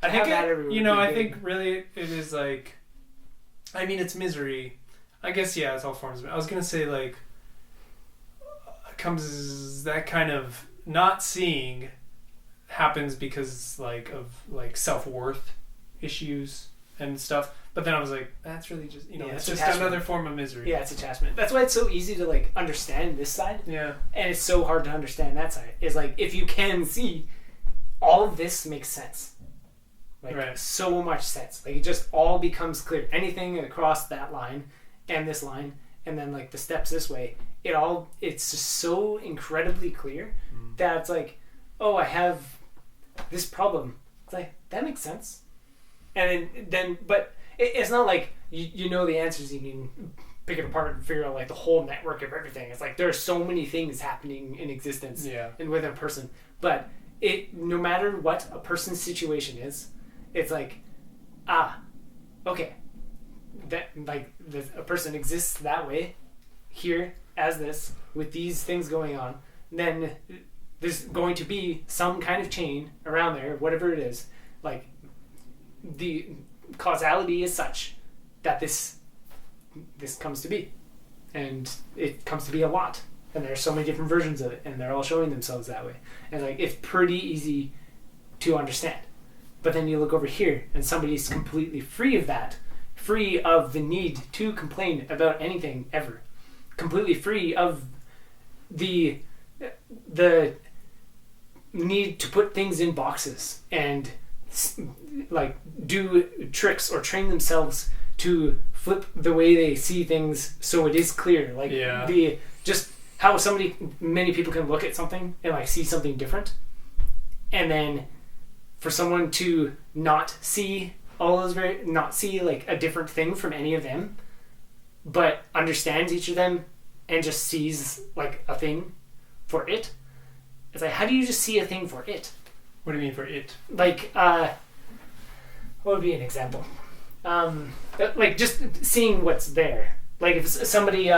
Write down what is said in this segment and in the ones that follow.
I think I good. think really it is like, I mean, it's misery. I guess yeah, it's all forms of it. I was gonna say like, comes that kind of not seeing happens because like of like self-worth issues and stuff. But then I was like, that's really just it's just another form of misery. Yeah, it's attachment. That's why it's so easy to like understand this side. Yeah. And it's so hard to understand that side. Is like if you can see, all of this makes sense. Like right. So much sense. Like it just all becomes clear. Anything across that line and this line and then like the steps this way, it's just so incredibly clear that it's like, oh, I have this problem. It's like, that makes sense. And then but it's not like you know the answers, you can pick it apart and figure out like the whole network of everything. It's like there are so many things happening in existence and within a person. But no matter what a person's situation is, it's like, okay, that like a person exists that way here as this with these things going on, then there's going to be some kind of chain around there, whatever it is. Like the causality is such that this comes to be, and it comes to be a lot, and there are so many different versions of it, and they're all showing themselves that way, and like it's pretty easy to understand. But then you look over here and somebody's completely free of that, free of the need to complain about anything ever, completely free of the need to put things in boxes and like do tricks or train themselves to flip the way they see things so it is clear. Like the just how many people can look at something and like see something different, and then for someone to not see all those not see like a different thing from any of them, but understands each of them and just sees like a thing for it. It's like, how do you just see a thing for it? What do you mean for it? Like, what would be an example? Like just seeing what's there. Like if somebody,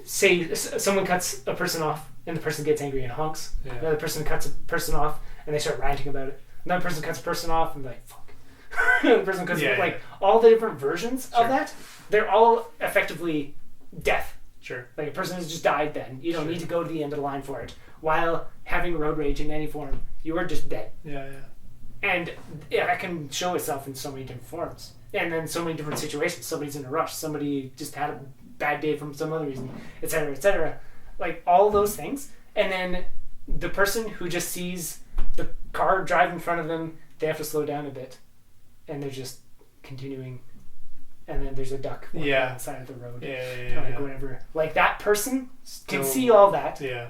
say someone cuts a person off and the person gets angry and honks. Yeah. Another person cuts a person off and they start ranting about it. Another person cuts a person off and they're like, fuck. Another person cuts like all the different versions of that, they're all effectively death. Sure. Like a person has just died then. You don't need to go to the end of the line for it. While having road rage in any form, you are just dead. Yeah. And that can show itself in so many different forms. And then so many different situations. Somebody's in a rush. Somebody just had a bad day from some other reason, etc., etc. Like all those things. And then the person who just sees the car drive in front of them, they have to slow down a bit. And they're just continuing. And then there's a duck on the side of the road. Like whatever. Like that person can see all that. Yeah.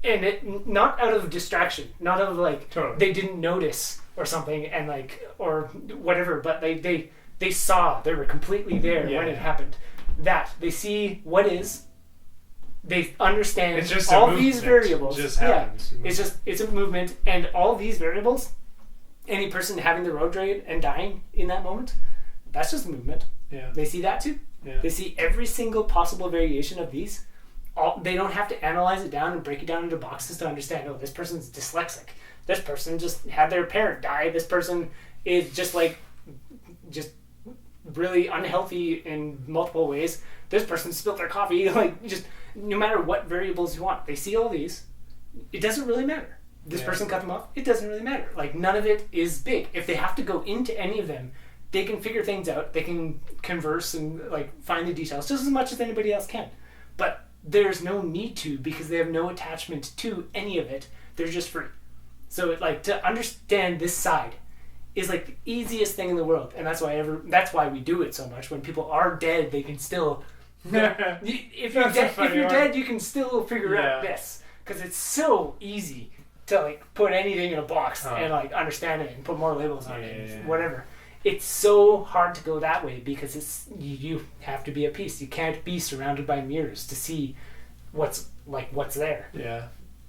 And it not out of distraction, not out of like they didn't notice or something, and like or whatever, but they saw, they were completely there when it happened. That they see what is, they understand it's just all these variables. It just happens. It's a movement, and all these variables. Any person having the road rage and dying in that moment, that's just movement. Yeah. They see that too. Yeah. They see every single possible variation of these. They don't have to analyze it down and break it down into boxes to understand, oh, this person's dyslexic. This person just had their parent die. This person is just really unhealthy in multiple ways. This person spilled their coffee. Like, just no matter what variables you want, they see all these. It doesn't really matter. This person cut them off. It doesn't really matter. Like, none of it is big. If they have to go into any of them, they can figure things out. They can converse and like find the details just as much as anybody else can. But there's no need to, because they have no attachment to any of it. They're just free. So it, like, to understand this side is like the easiest thing in the world, and that's why we do it so much. When people are dead, they can still if you're dead, you can still figure out this, because it's so easy to like put anything in a box and like understand it and put more labels on it and whatever. It's so hard to go that way because it's you have to be at peace. You can't be surrounded by mirrors to see what's there. Yeah.